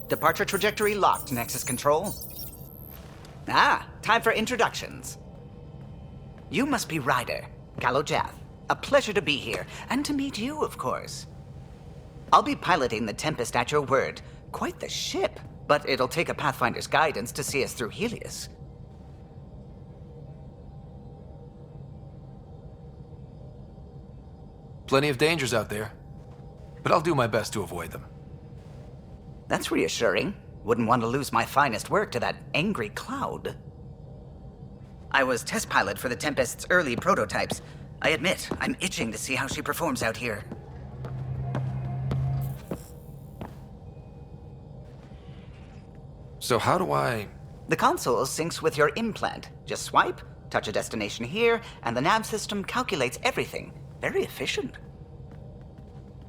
Departure trajectory locked, Nexus Control. Ah, time for introductions. You must be Ryder, Galojath. A pleasure to be here, and to meet you, of course. I'll be piloting the Tempest at your word. Quite the ship, but it'll take a Pathfinder's guidance to see us through Helios. Plenty of dangers out there, but I'll do my best to avoid them. That's reassuring. Wouldn't want to lose my finest work to that angry cloud. I was test pilot for the Tempest's early prototypes. I admit, I'm itching to see how she performs out here. So how do I... The console syncs with your implant. Just swipe, touch a destination here, and the nav system calculates everything. Very efficient.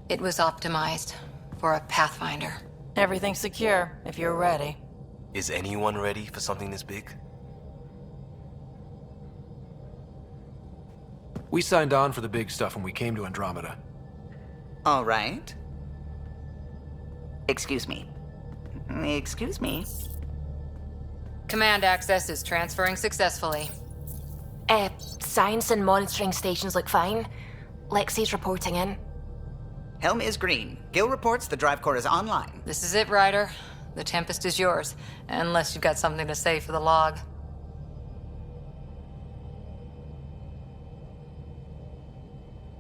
It was optimized for a Pathfinder. Everything's secure, if you're ready. Is anyone ready for something this big? We signed on for the big stuff when we came to Andromeda. All right. Excuse me. Excuse me. Command access is transferring successfully. Science and monitoring stations look fine. Lexi's reporting in. Helm is green. Gil reports the drive core is online. This is it, Ryder. The Tempest is yours, unless you've got something to say for the log.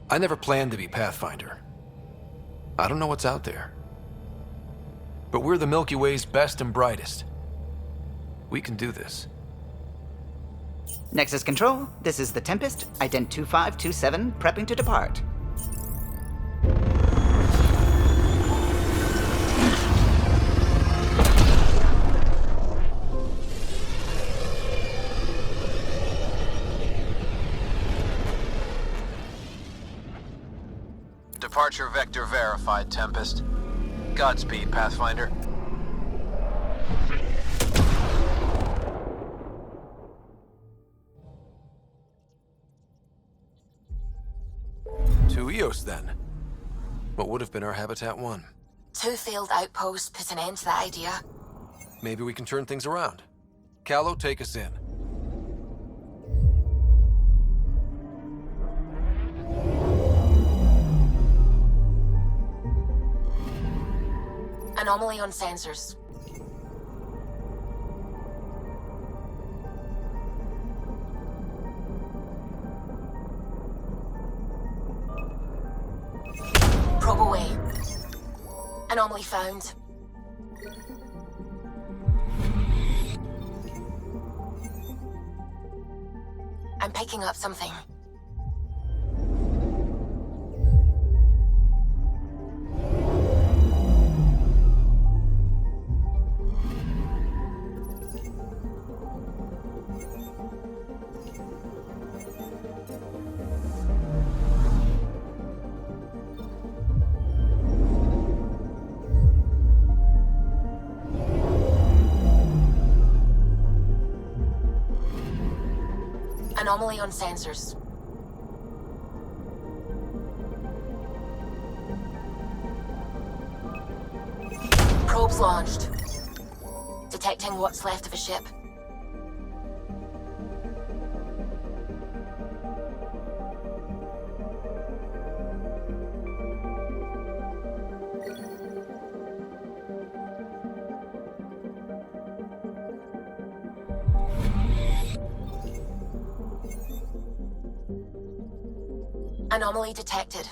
I never planned to be Pathfinder. I don't know what's out there. But we're the Milky Way's best and brightest. We can do this. Nexus Control, this is the Tempest, ident 2527, prepping to depart. Departure vector verified, Tempest. Godspeed, Pathfinder. To Eos, then. What would have been our Habitat 1? 2 failed outposts put an end to that idea. Maybe we can turn things around. Callow, take us in. Anomaly on sensors. Probe away. Anomaly found. I'm picking up something. Anomaly on sensors. Probes launched. Detecting what's left of a ship. Anomaly detected.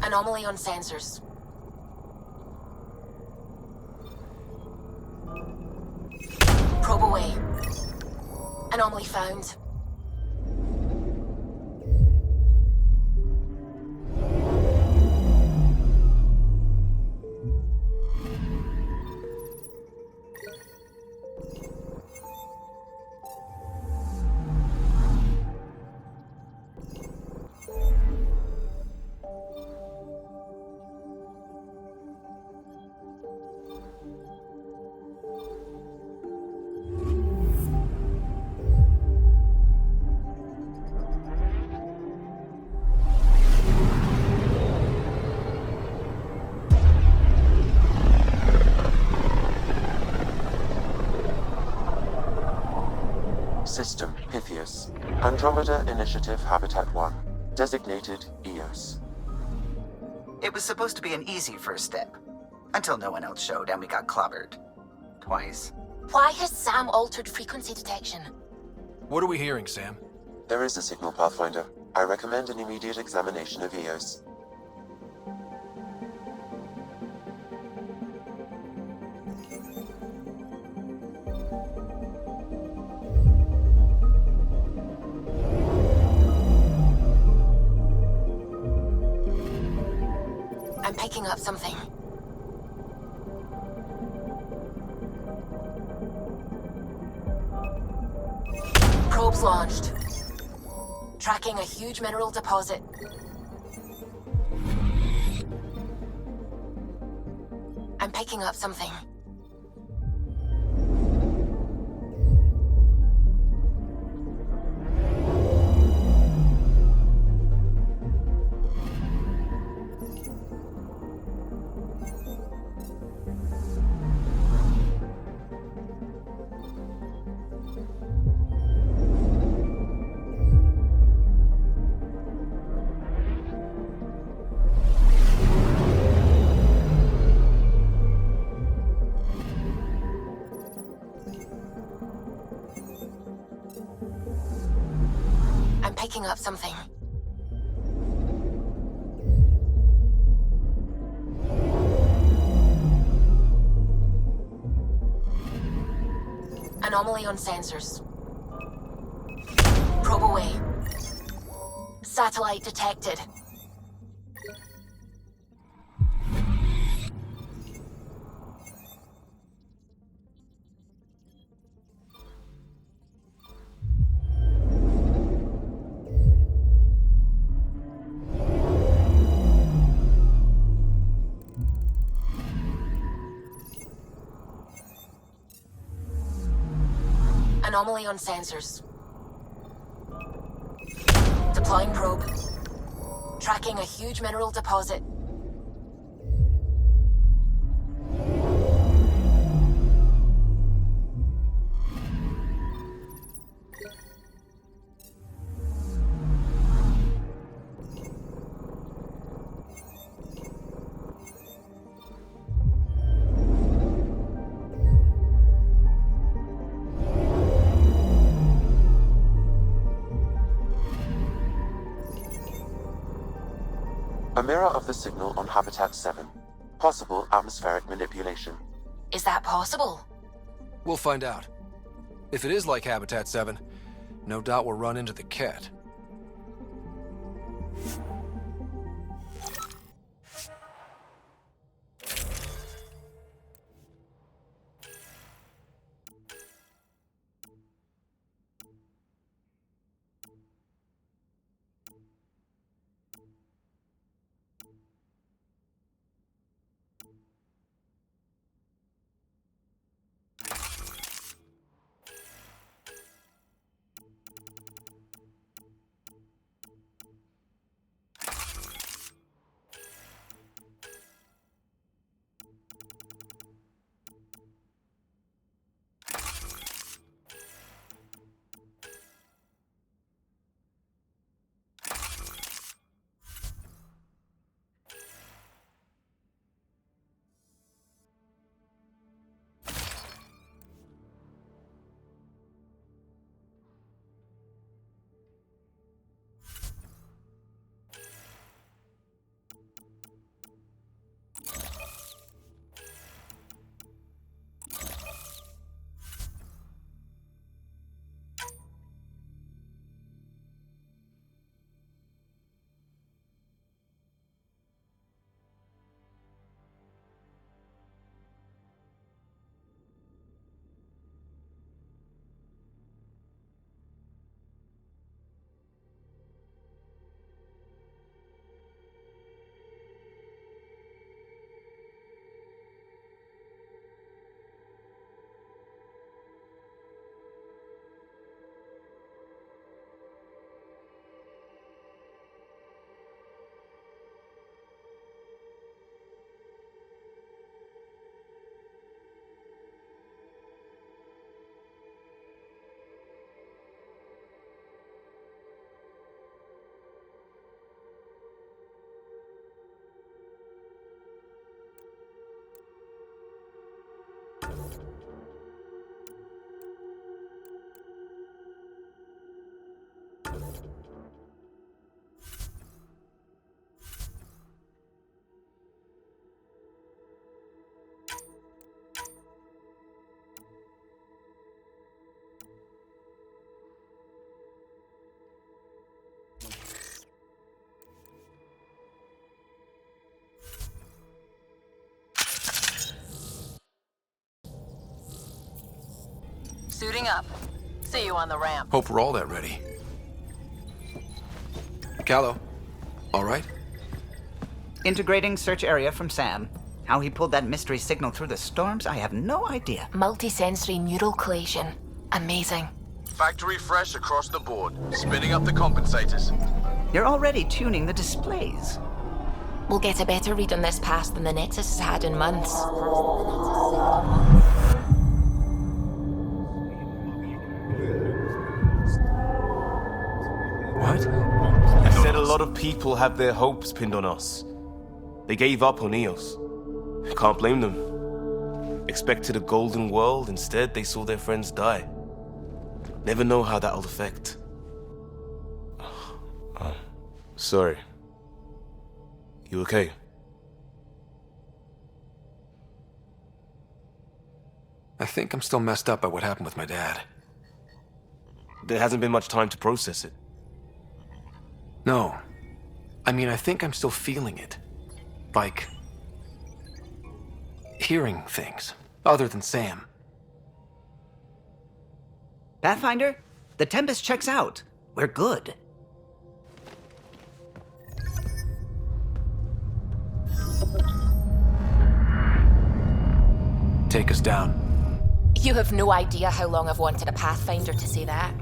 Anomaly on sensors. Probe away. Anomaly found. Andromeda Initiative Habitat 1, designated EOS. It was supposed to be an easy first step, until no one else showed and we got clobbered. Twice. Why has Sam altered frequency detection? What are we hearing, Sam? There is a signal, Pathfinder. I recommend an immediate examination of EOS. I'm picking up something. Probes launched. Tracking a huge mineral deposit. I'm picking up something. I'm picking up something. Anomaly on sensors. Probe away. Satellite detected. Anomaly on sensors. Deploying probe. Tracking a huge mineral deposit. A mirror of the signal on Habitat 7. Possible atmospheric manipulation. Is that possible? We'll find out. If it is like Habitat 7, no doubt we'll run into the cat. Suiting up. See you on the ramp. Hope we're all that ready. Callow, all right? Integrating search area from Sam. How he pulled that mystery signal through the storms, I have no idea. Multi-sensory neural collation. Amazing. Factory fresh across the board. Spinning up the compensators. You're already tuning the displays. We'll get a better read on this pass than the Nexus has had in months. What? I said a lot of people have their hopes pinned on us. They gave up on Eos. Can't blame them. Expected a golden world, instead they saw their friends die. Never know how that'll affect. Sorry. You okay? I think I'm still messed up by what happened with my dad. There hasn't been much time to process it. No. I mean, I think I'm still feeling it. Like... hearing things. Other than Sam. Pathfinder, the Tempest checks out. We're good. Take us down. You have no idea how long I've wanted a Pathfinder to say that.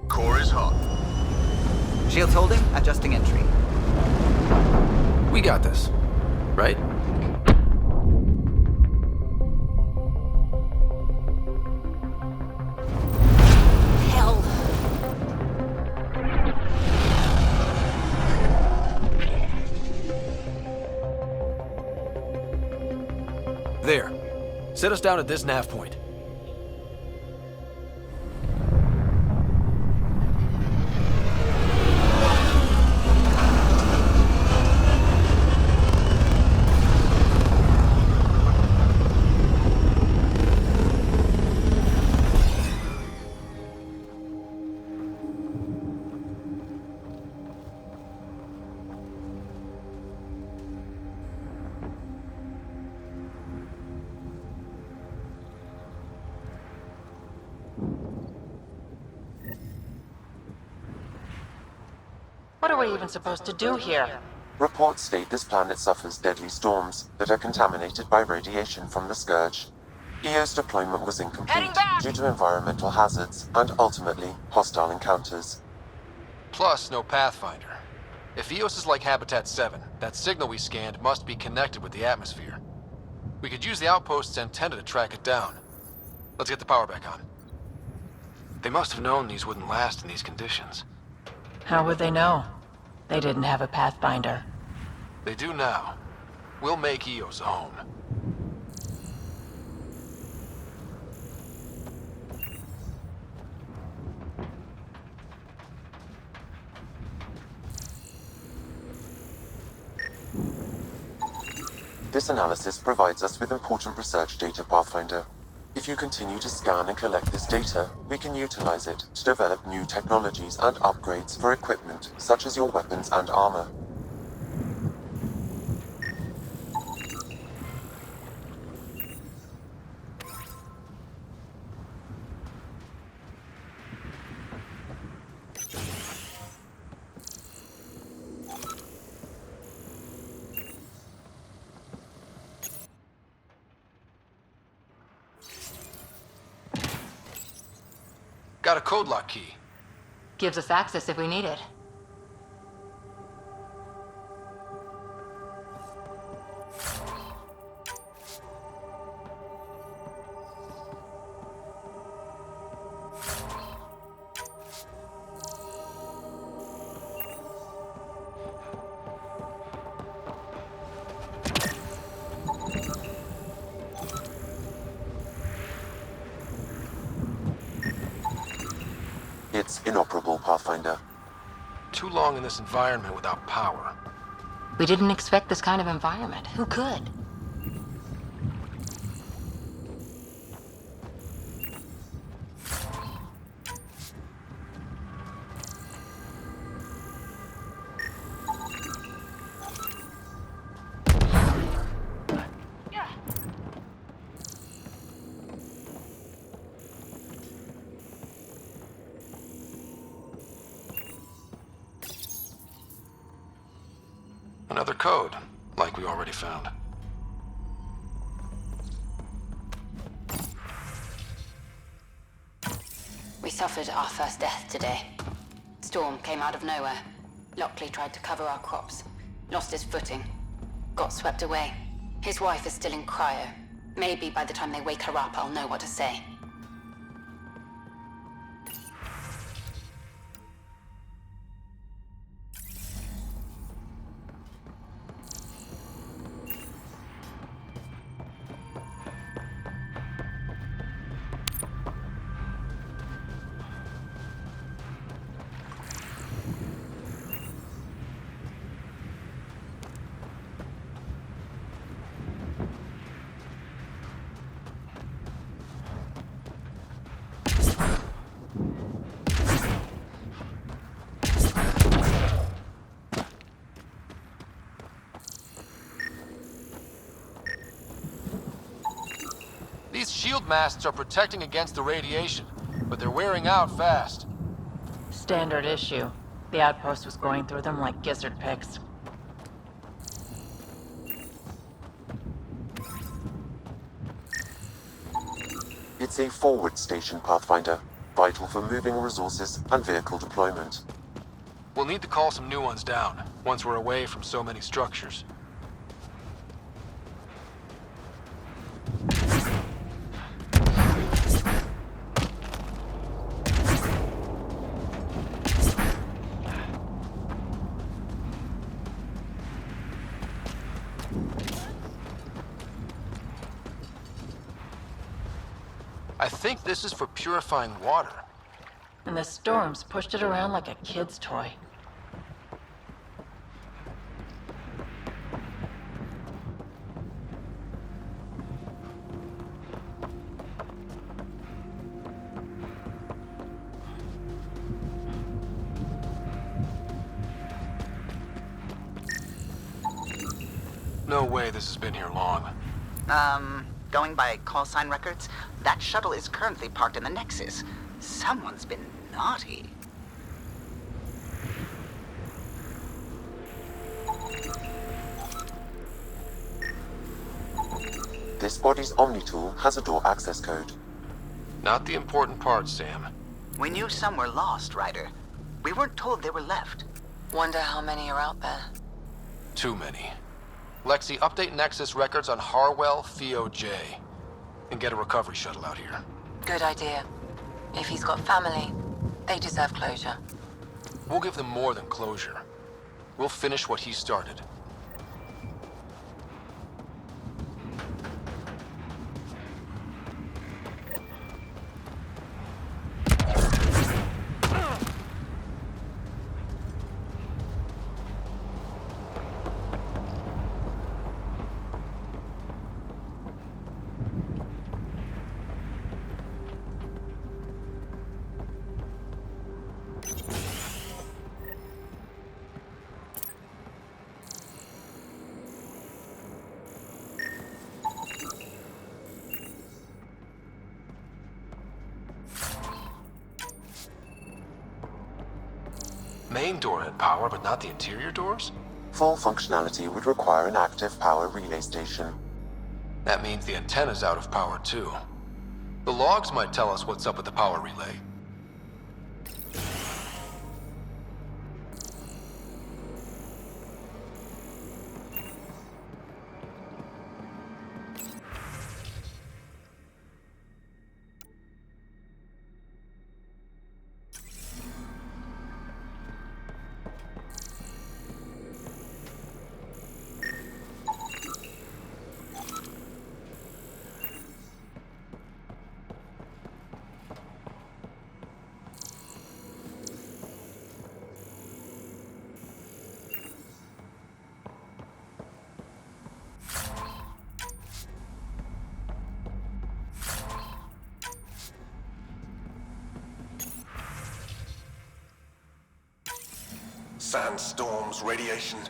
Core is hot. Shields holding, adjusting entry. We got this. Right? Hell. There. Set us down at this nav point. What are we even supposed to do here? Reports state this planet suffers deadly storms that are contaminated by radiation from the Scourge. EO's deployment was incomplete due to environmental hazards and ultimately hostile encounters. Plus, no Pathfinder. If Eos is like Habitat 7, that signal we scanned must be connected with the atmosphere. We could use the outpost's antenna to track it down. Let's get the power back on. They must have known these wouldn't last in these conditions. How would they know? They didn't have a Pathfinder. They do now. We'll make Eos a home. This analysis provides us with important research data, Pathfinder. If you continue to scan and collect this data, we can utilize it to develop new technologies and upgrades for equipment such as your weapons and armor. Got a code lock key. Gives us access if we need it. It's inoperable, Pathfinder. Too long in this environment without power. We didn't expect this kind of environment. Who could? Another code, like we already found. We suffered our first death today. Storm came out of nowhere. Lockley tried to cover our crops. Lost his footing. Got swept away. His wife is still in cryo. Maybe by the time they wake her up, I'll know what to say. These shield masts are protecting against the radiation, but they're wearing out fast. Standard issue. The outpost was going through them like gizzard picks. It's a forward station, Pathfinder, vital for moving resources and vehicle deployment. We'll need to call some new ones down, once we're away from so many structures. I think this is for purifying water. And the storms pushed it around like a kid's toy. No way this has been here long. Going by call sign records, that shuttle is currently parked in the Nexus. Someone's been naughty. This body's Omni tool has a door access code. Not the important part, Sam. We knew some were lost, Ryder. We weren't told they were left. Wonder how many are out there. Too many. Lexi, update Nexus records on Harwell Theo J. And get a recovery shuttle out here. Good idea. If he's got family, they deserve closure. We'll give them more than closure. We'll finish what he started. Main door had power, but not the interior doors? Full functionality would require an active power relay station. That means the antenna's out of power, too. The logs might tell us what's up with the power relay. Sandstorms, radiation.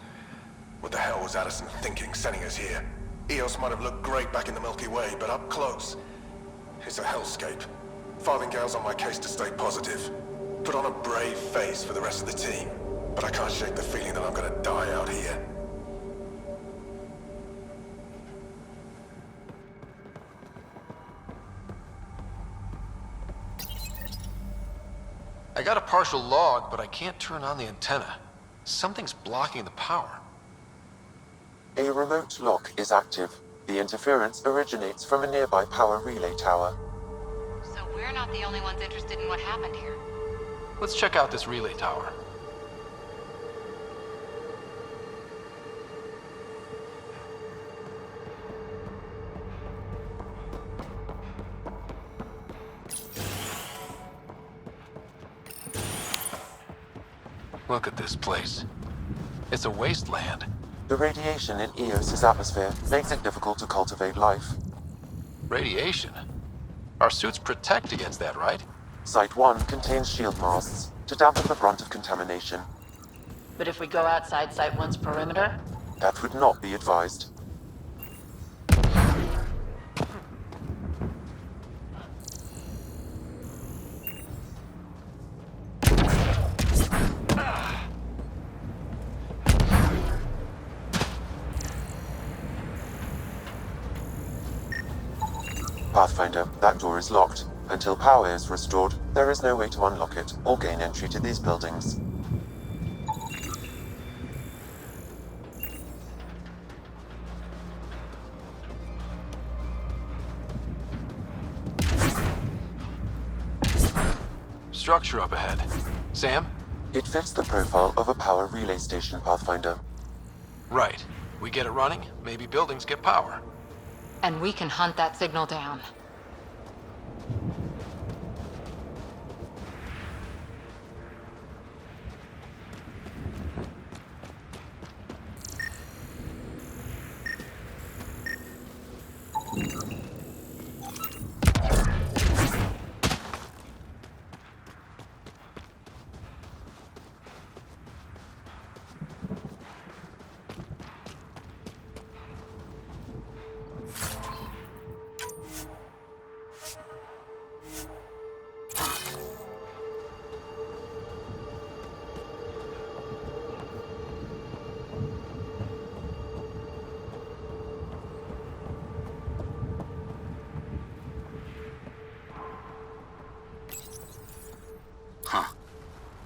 What the hell was Addison thinking sending us here? Eos might have looked great back in the Milky Way, but up close, it's a hellscape. Farthingale's on my case to stay positive. Put on a brave face for the rest of the team, but I can't shake the feeling that I'm gonna die out here. I got a partial log, but I can't turn on the antenna. Something's blocking the power. A remote lock is active. The interference originates from a nearby power relay tower. So we're not the only ones interested in what happened here. Let's check out this relay tower. Look at this place. It's a wasteland. The radiation in Eos's atmosphere makes it difficult to cultivate life. Radiation? Our suits protect against that, right? Site 1 contains shield masts to dampen the brunt of contamination. But if we go outside Site 1's perimeter, That would not be advised. Pathfinder, that door is locked. Until power is restored, there is no way to unlock it or gain entry to these buildings. Structure up ahead. Sam? It fits the profile of a power relay station, Pathfinder. Right. We get it running, maybe buildings get power. And we can hunt that signal down.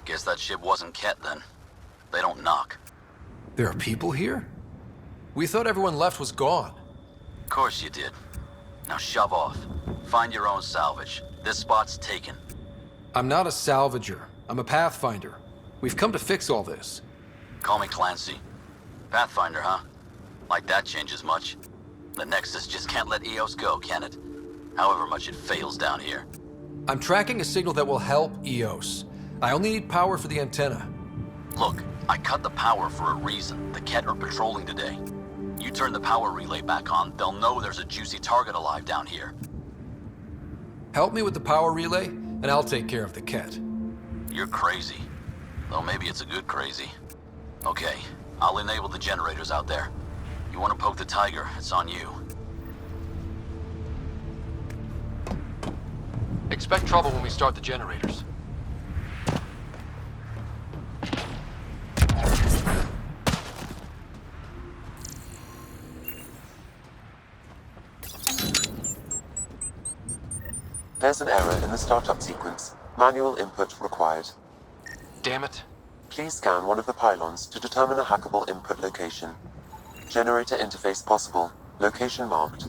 Guess that ship wasn't Ket then. They don't knock. There are people here? We thought everyone left was gone. Of course you did. Now shove off. Find your own salvage. This spot's taken. I'm not a salvager. I'm a pathfinder. We've come to fix all this. Call me Clancy. Pathfinder, huh? Like that changes much. The Nexus just can't let Eos go, can it? However much it fails down here. I'm tracking a signal that will help Eos. I only need power for the antenna. Look, I cut the power for a reason. The Ket are patrolling today. You turn the power relay back on, they'll know there's a juicy target alive down here. Help me with the power relay, and I'll take care of the Ket. You're crazy. Though maybe it's a good crazy. Okay, I'll enable the generators out there. You want to poke the tiger, it's on you. Expect trouble when we start the generators. There's an error in the startup sequence. Manual input required. Damn it. Please scan one of the pylons to determine a hackable input location. Generator interface possible. Location marked.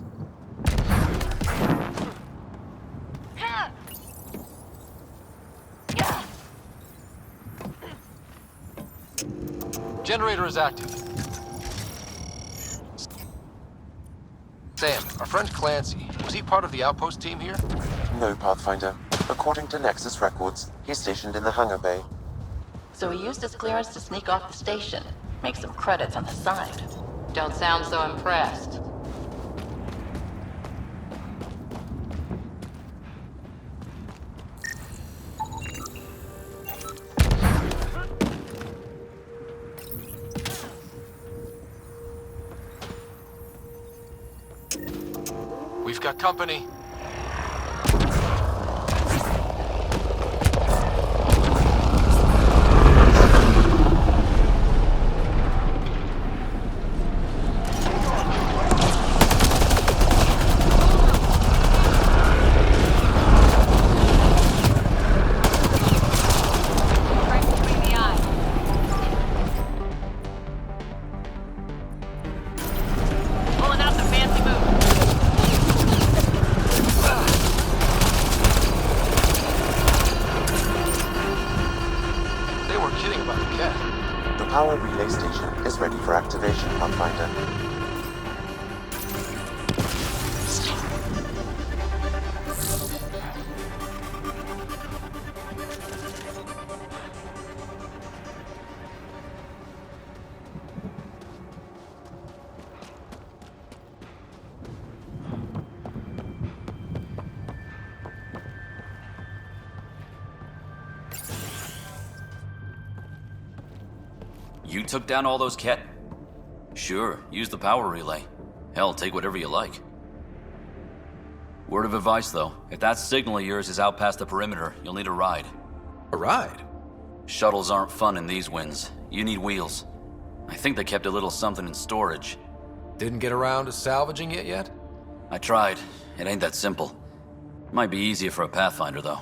Generator is active. Sam, our friend Clancy, was he part of the outpost team here? No, Pathfinder. According to Nexus records, he's stationed in the hangar bay. so he used his clearance to sneak off the station, make some credits on the side. Don't sound so impressed. We've got company. Pathfinder. You took down all those Ket? Sure, use the power relay. Hell, take whatever you like. Word of advice, though. If that signal of yours is out past the perimeter, you'll need a ride. A ride? Shuttles aren't fun in these winds. You need wheels. I think they kept a little something in storage. Didn't get around to salvaging it yet? I tried. It ain't that simple. Might be easier for a Pathfinder, though.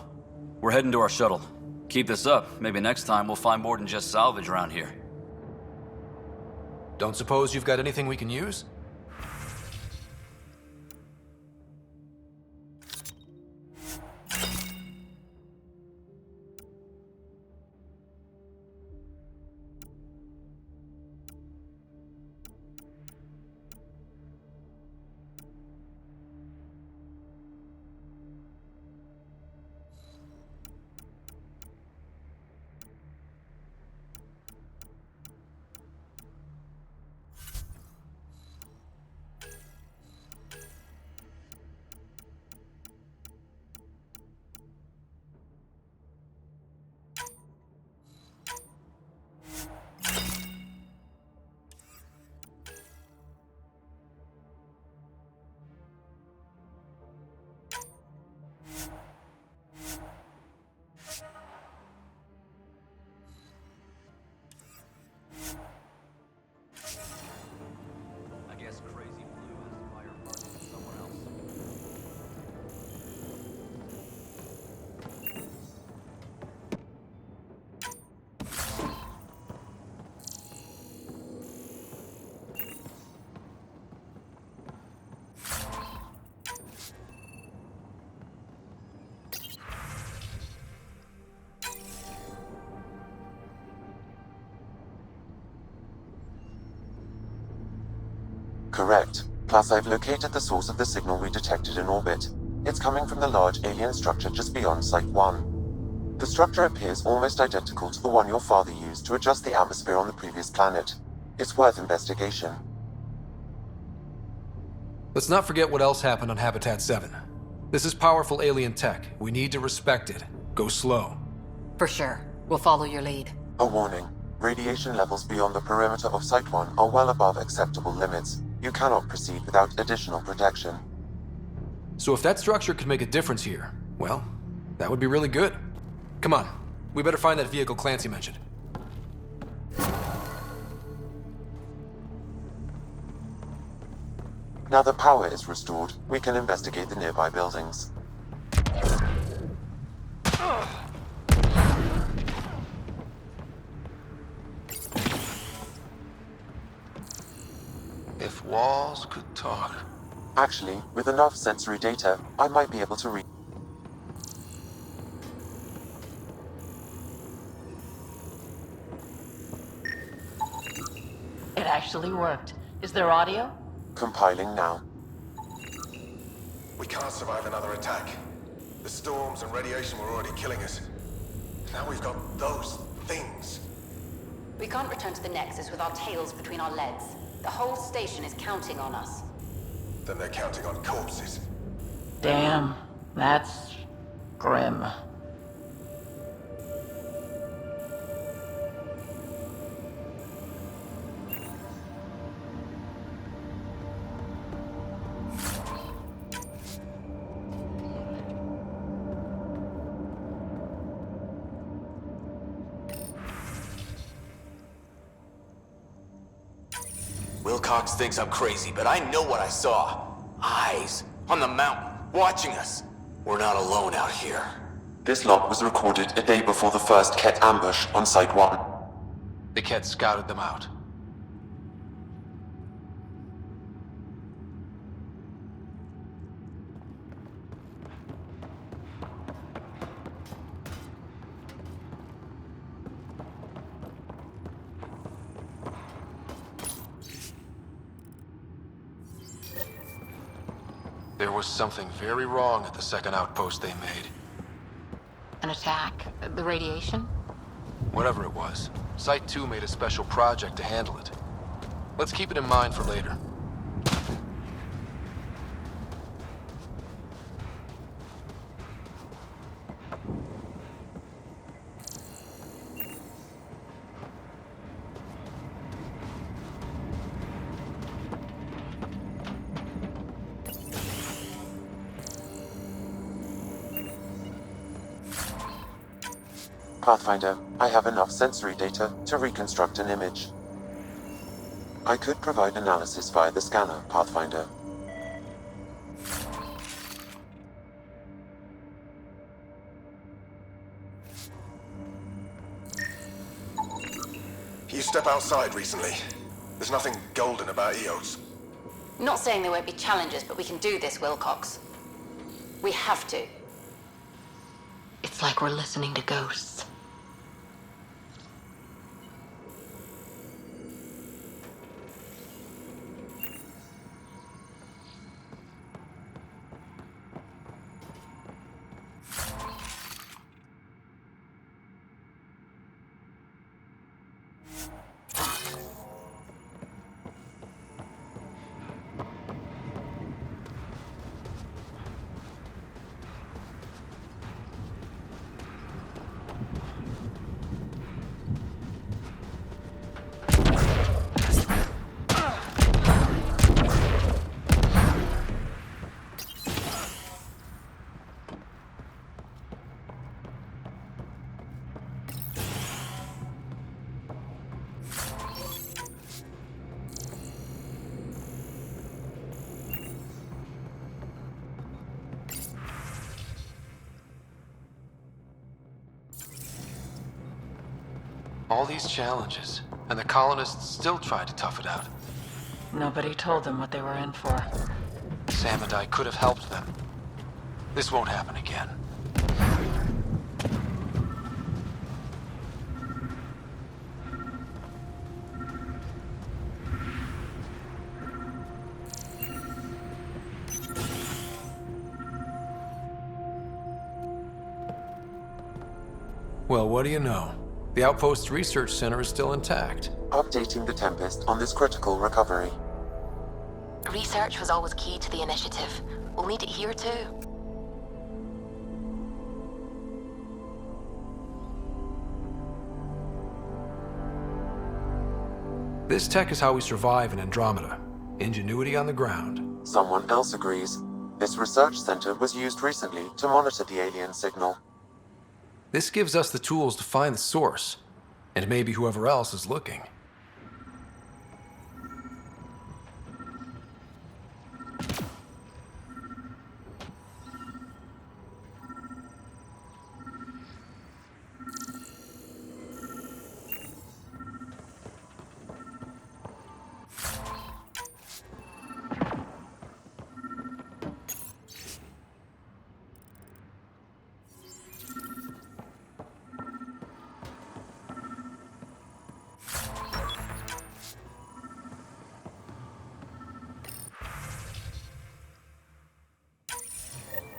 We're heading to our shuttle. Keep this up. Maybe next time we'll find more than just salvage around here. Don't suppose you've got anything we can use? I guess Crazy Blue has to buy her parts from someone else. Correct. Plus, I've located the source of the signal we detected in orbit. It's coming from the large alien structure just beyond Site 1. The structure appears almost identical to the one your father used to adjust the atmosphere on the previous planet. It's worth investigation. Let's not forget what else happened on Habitat 7. This is powerful alien tech. We need to respect it. Go slow. For sure. We'll follow your lead. A warning. Radiation levels beyond the perimeter of Site 1 are well above acceptable limits. You cannot proceed without additional protection. So if that structure could make a difference here, well, that would be really good. Come on. We better find that vehicle Clancy mentioned. Now that power is restored, we can investigate the nearby buildings. If walls could talk. Actually, with enough sensory data, I might be able to read. It actually worked. Is there audio? Compiling now. We can't survive another attack. The storms and radiation were already killing us. Now we've got those things. We can't return to the Nexus with our tails between our legs. The whole station is counting on us. Then they're counting on corpses. Damn, that's grim. Wilcox thinks I'm crazy, but I know what I saw. Eyes on the mountain, watching us. We're not alone out here. This log was recorded a day before the first Ket ambush on Site 1. The Ket scouted them out. There was something very wrong at the second outpost they made. An attack? The radiation? Whatever it was, Site 2 made a special project to handle it. Let's keep it in mind for later. Pathfinder, I have enough sensory data to reconstruct an image. I could provide analysis via the scanner, Pathfinder. You step outside recently. There's nothing golden about Eos. Not saying there won't be challenges, but we can do this, Wilcox. We have to. It's like we're listening to ghosts. All these challenges, and the colonists still tried to tough it out. Nobody told them what they were in for. Sam and I could have helped them. This won't happen again. Well, what do you know? The Outpost's research center is still intact. Updating the Tempest on this critical recovery. Research was always key to the initiative. We'll need it here too. This tech is how we survive in Andromeda. Ingenuity on the ground. Someone else agrees. This research center was used recently to monitor the alien signal. This gives us the tools to find the source, and maybe whoever else is looking.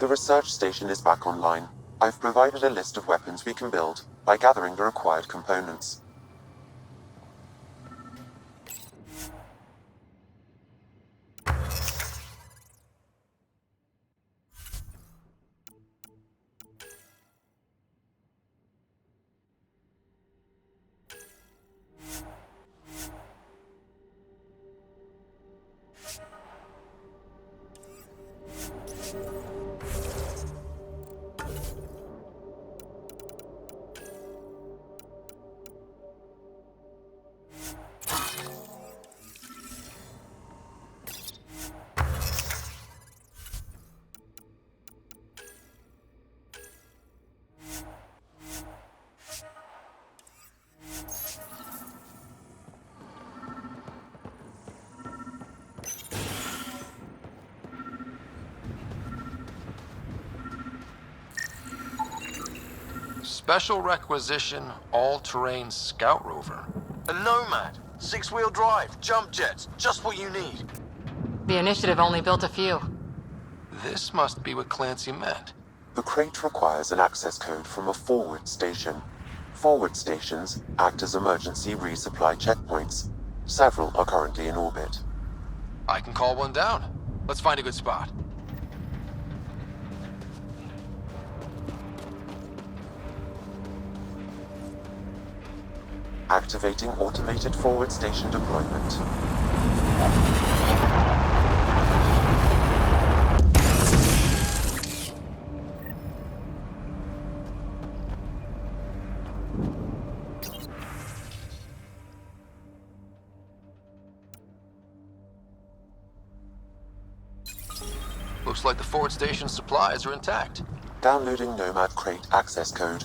The research station is back online. I've provided a list of weapons we can build by gathering the required components. Special requisition, all-terrain scout rover. A Nomad. 6-wheel drive, jump jets, just what you need. The initiative only built a few. This must be what Clancy meant. The crate requires an access code from a forward station. Forward stations act as emergency resupply checkpoints. Several are currently in orbit. I can call one down. Let's find a good spot. Activating automated forward station deployment. Looks like the forward station supplies are intact. Downloading Nomad crate access code.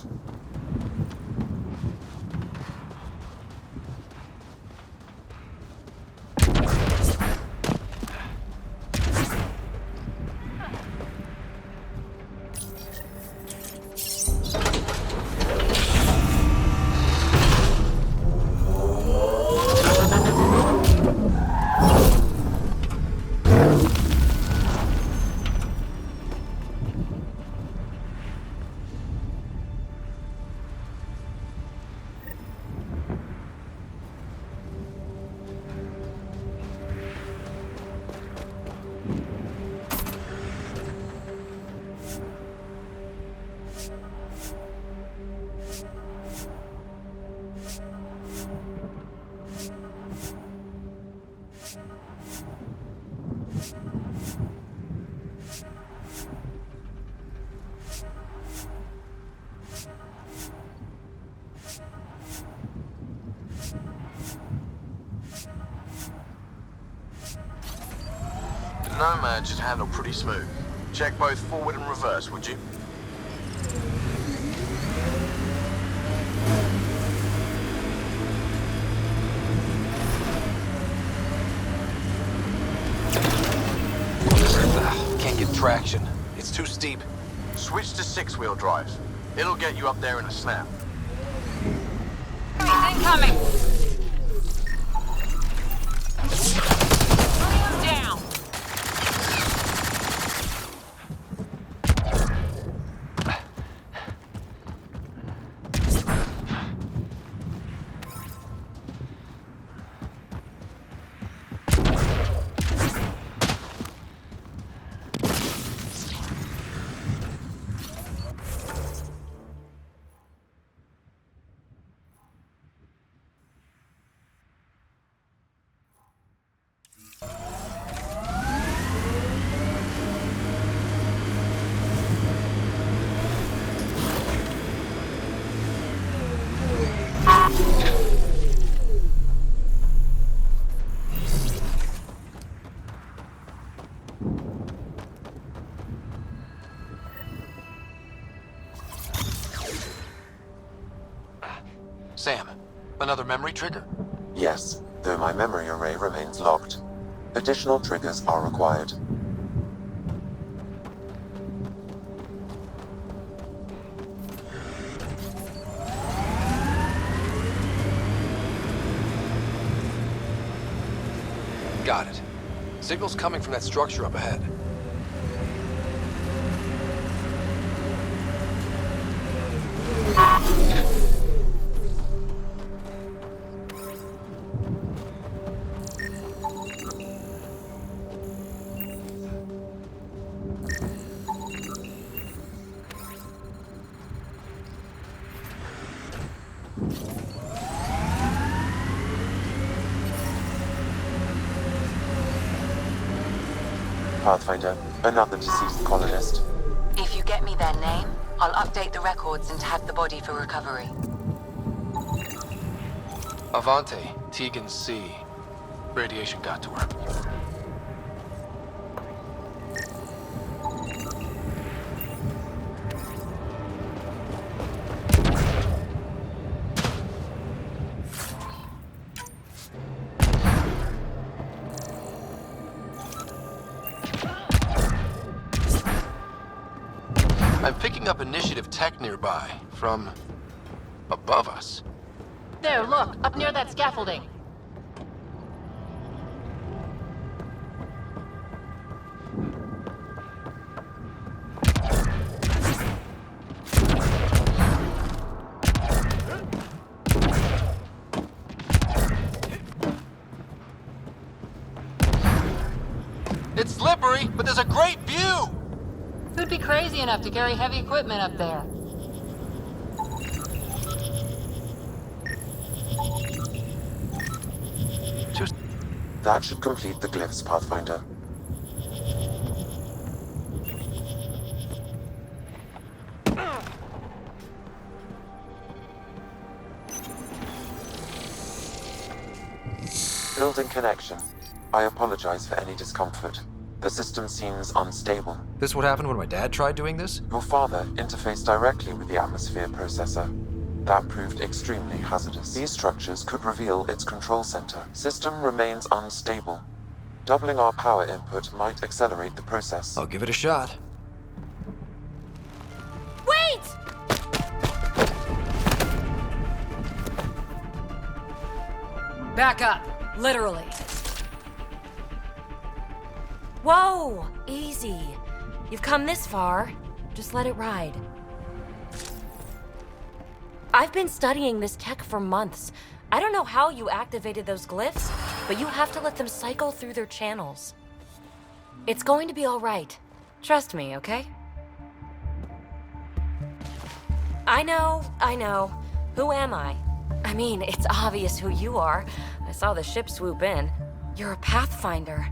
The Nomad should handle pretty smooth. Check both forward and reverse, would you? Can't get traction. It's too steep. Switch to 6-wheel drive. It'll get you up there in a snap. Incoming! Bring him down! Sam, another memory trigger? Yes, though my memory array remains locked. Additional triggers are required. Got it. Signal's coming from that structure up ahead. Pathfinder, another deceased colonist. If you get me their name, I'll update the records and tag the body for recovery. Avante, Tegan C. Radiation got to her. I'm picking up initiative tech nearby, from above us. There, look, up near that scaffolding. slippery, but there's a great view! Who'd be crazy enough to carry heavy equipment up there? That should complete the glyphs, Pathfinder. Building connection. I apologize for any discomfort. The system seems unstable. This what happened when my dad tried doing this? Your father interfaced directly with the atmosphere processor. That proved extremely hazardous. These structures could reveal its control center. System remains unstable. Doubling our power input might accelerate the process. I'll give it a shot. Wait! Back up. Literally. Whoa! Easy. You've come this far. Just let it ride. I've been studying this tech for months. I don't know how you activated those glyphs, but you have to let them cycle through their channels. It's going to be all right. Trust me, okay? I know. Who am I? I mean, it's obvious who you are. I saw the ship swoop in. You're a Pathfinder.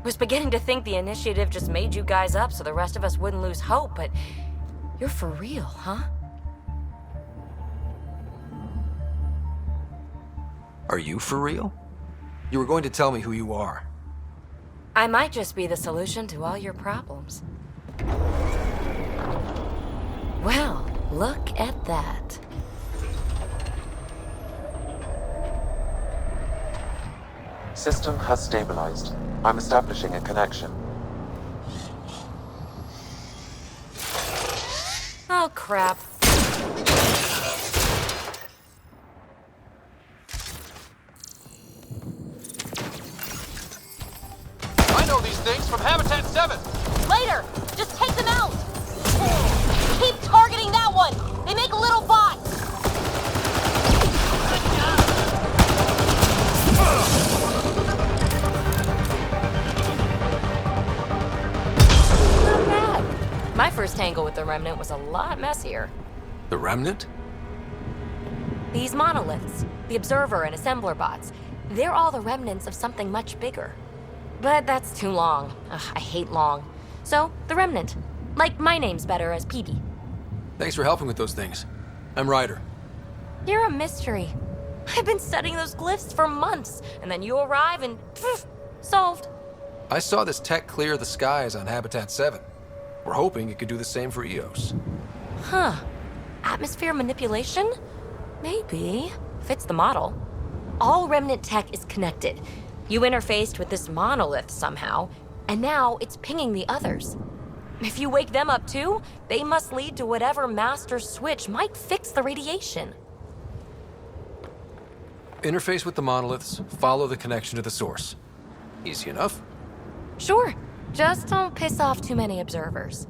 Was beginning to think the initiative just made you guys up so the rest of us wouldn't lose hope, but you're for real, huh? Are you for real? You were going to tell me who you are. I might just be the solution to all your problems. Well, look at that. System has stabilized. I'm establishing a connection. Oh, crap. I know these things from Habitat 7! Later! Just take them out! Keep targeting that one! They make little bots! Not bad. My first tangle with the Remnant was a lot messier. The Remnant? These monoliths, the Observer and Assembler bots, they're all the remnants of something much bigger. But that's too long. Ugh, I hate long. So, the Remnant. Like, my name's better as PB. Thanks for helping with those things. I'm Ryder. You're a mystery. I've been studying those glyphs for months, and then you arrive and poof, solved. I saw this tech clear the skies on Habitat 7. We're hoping it could do the same for EOS. Huh. Atmosphere manipulation? Maybe. Fits the model. All Remnant tech is connected. You interfaced with this monolith somehow, and now it's pinging the others. If you wake them up too, they must lead to whatever master switch might fix the radiation. Interface with the monoliths, follow the connection to the source. Easy enough. Sure. Just don't piss off too many observers.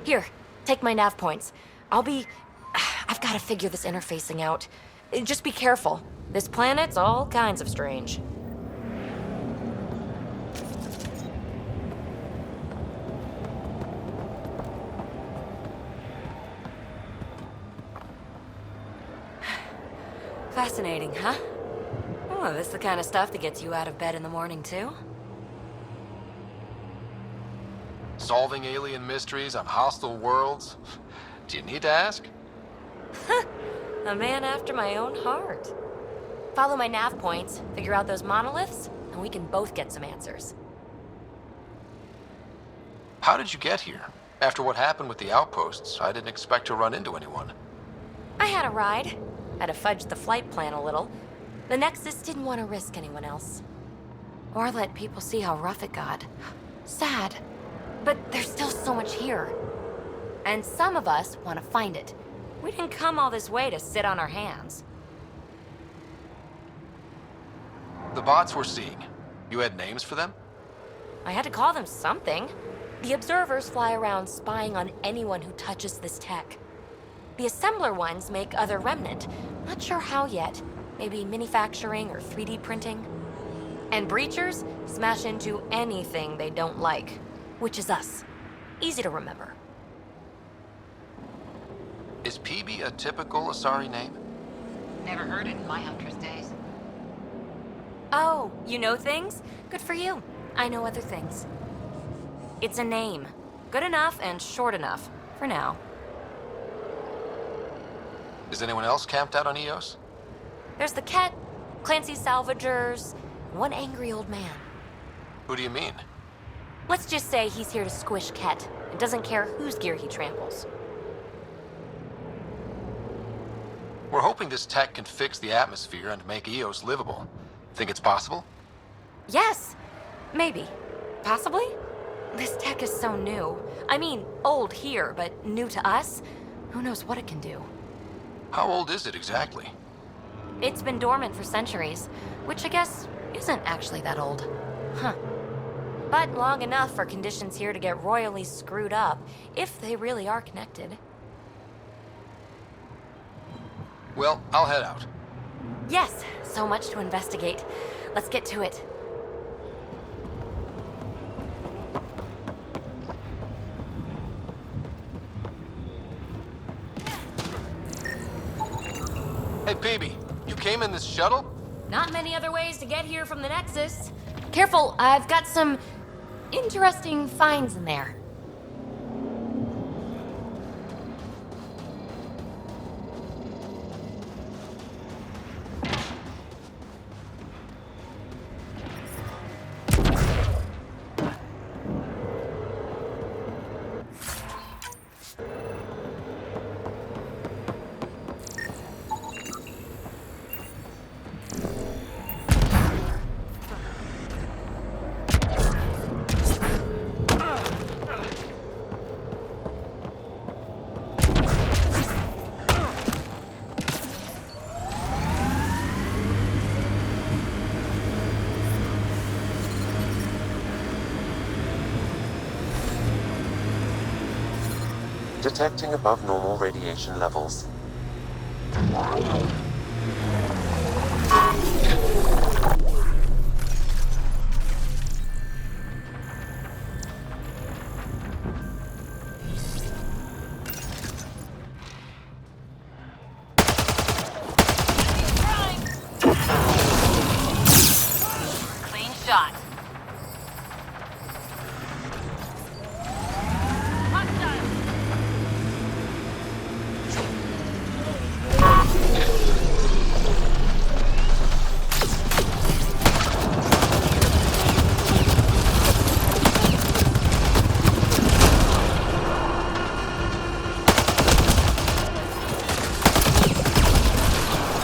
Here, take my nav points. I've got to figure this interfacing out. Just be careful. This planet's all kinds of strange. Fascinating, huh? Oh, this is the kind of stuff that gets you out of bed in the morning, too? Solving alien mysteries on hostile worlds? Do you need to ask? A man after my own heart. Follow my nav points, figure out those monoliths, and we can both get some answers. How did you get here? After what happened with the outposts, I didn't expect to run into anyone. I had a ride. Had to fudge the flight plan a little. The Nexus didn't want to risk anyone else. Or let people see how rough it got. Sad. But there's still so much here. And some of us want to find it. We didn't come all this way to sit on our hands. The bots we're seeing, you had names for them? I had to call them something. The observers fly around spying on anyone who touches this tech. The assembler ones make other Remnant. Not sure how yet. Maybe manufacturing or 3D printing. And breachers smash into anything they don't like, which is us. Easy to remember. Is PB a typical Asari name? Never heard it in my Huntress days. Oh, you know things? Good for you. I know other things. It's a name. Good enough and short enough, for now. Is anyone else camped out on Eos? There's the Ket, Clancy Salvagers, one angry old man. Who do you mean? Let's just say he's here to squish Ket and doesn't care whose gear he tramples. We're hoping this tech can fix the atmosphere and make Eos livable. Think it's possible? Yes, maybe. Possibly? This tech is so new. I mean, old here, but new to us? Who knows what it can do? How old is it exactly? It's been dormant for centuries, which I guess isn't actually that old. Huh. But long enough for conditions here to get royally screwed up, if they really are connected. Well, I'll head out. Yes, so much to investigate. Let's get to it. Hey, PB, you came in this shuttle? Not many other ways to get here from the Nexus. Careful, I've got some interesting finds in there. Detecting above normal radiation levels. Clean shot.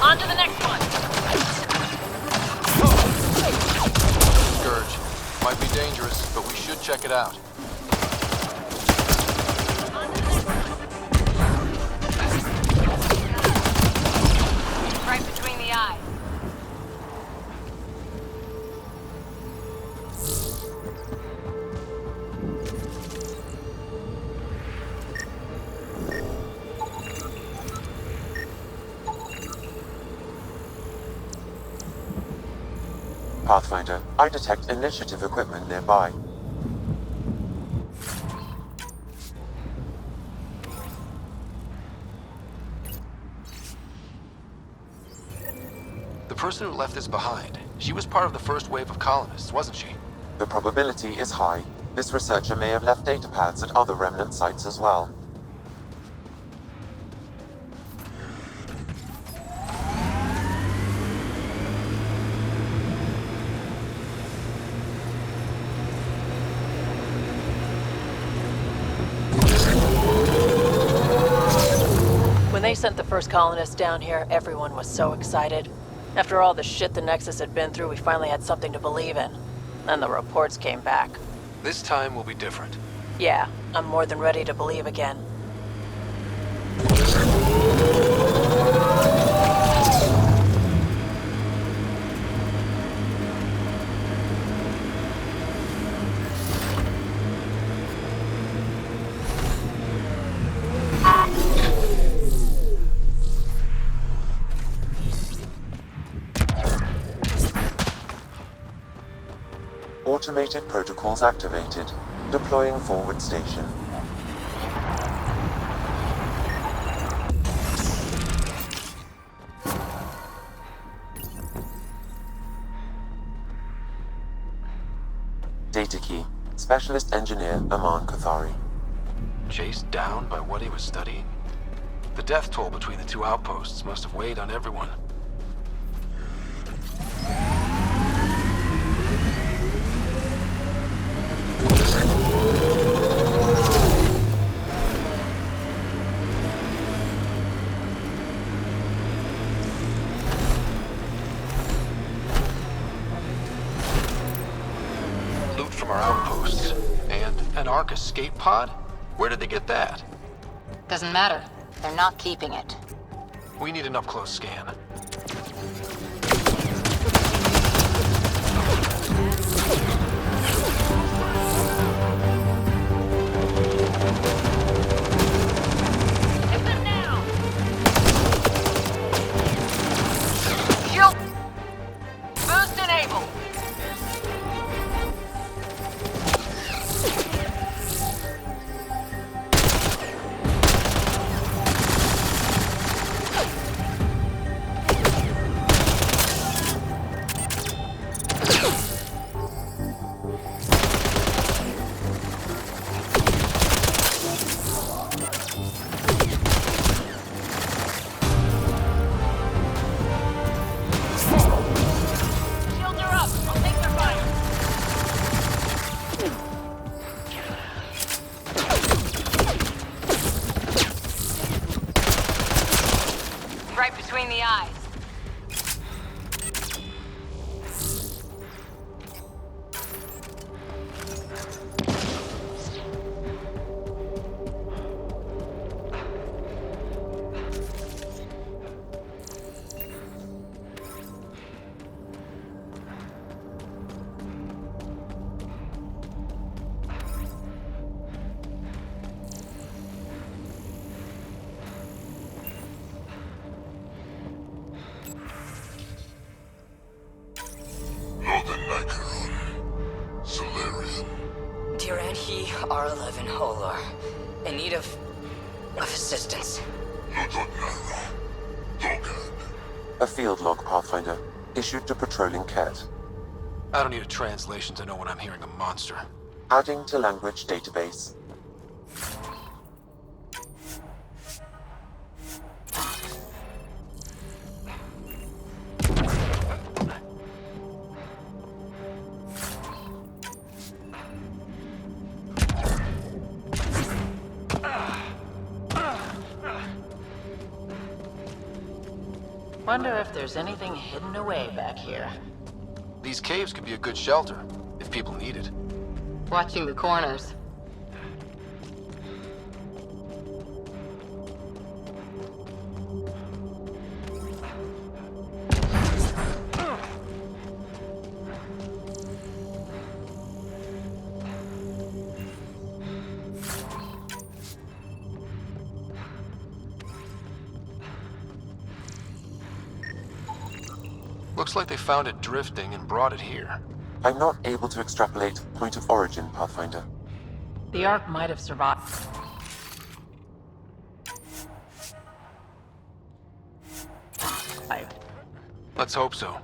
On to the next one. Scourge. Might be dangerous, but we should check it out. Right between the eyes. Pathfinder, I detect initiative equipment nearby. The person who left this behind, she was part of the first wave of colonists, wasn't she? The probability is high. This researcher may have left data pads at other remnant sites as well. When they sent the first colonists down here, everyone was so excited. After all the shit the Nexus had been through, we finally had something to believe in. Then the reports came back. This time will be different. Yeah, I'm more than ready to believe again. Automated protocols activated. Deploying forward station. Data key. Specialist Engineer Aman Kathari. Chased down by what he was studying? The death toll between the two outposts must have weighed on everyone. Loot from our outposts. And an Ark escape pod? Where did they get that? Doesn't matter. They're not keeping it. We need an up-close scan. Shield! Boost enabled! Shields are up! I'll take their fire! Right between the eyes. Duran, he R11 Holar. In need of assistance. A field log, Pathfinder. Issued to patrolling Ket. I don't need a translation to know when I'm hearing a monster. Adding to language database. Wonder if there's anything hidden away back here. These caves could be a good shelter, if people need it. Watching the corners. Looks like they found it drifting and brought it here. I'm not able to extrapolate point of origin, Pathfinder. The Ark might have survived. Let's hope so.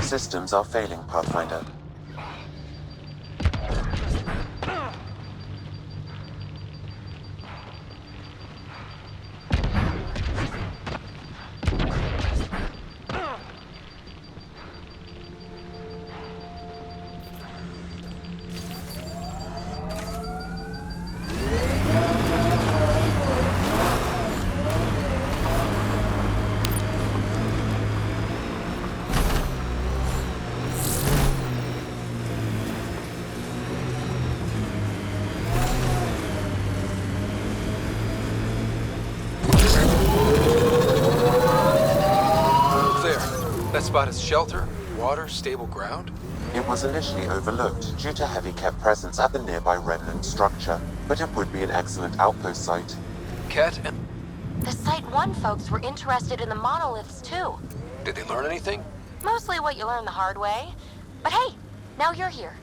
Systems are failing, Pathfinder. That spot is shelter, water, stable ground? It was initially overlooked due to heavy Ket presence at the nearby remnant structure, but it would be an excellent outpost site. Ket and... The Site 1 folks were interested in the monoliths too. Did they learn anything? Mostly what you learn the hard way. But hey, now you're here.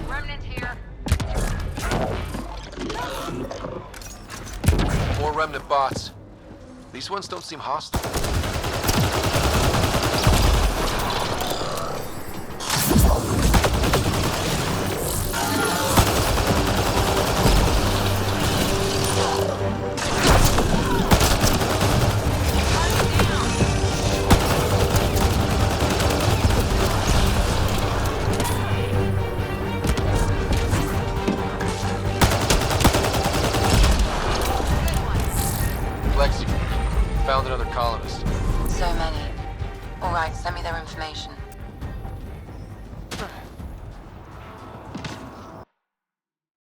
Remnant here. More remnant bots. These ones don't seem hostile. Lexi, found another colonist. So many. All right, send me their information.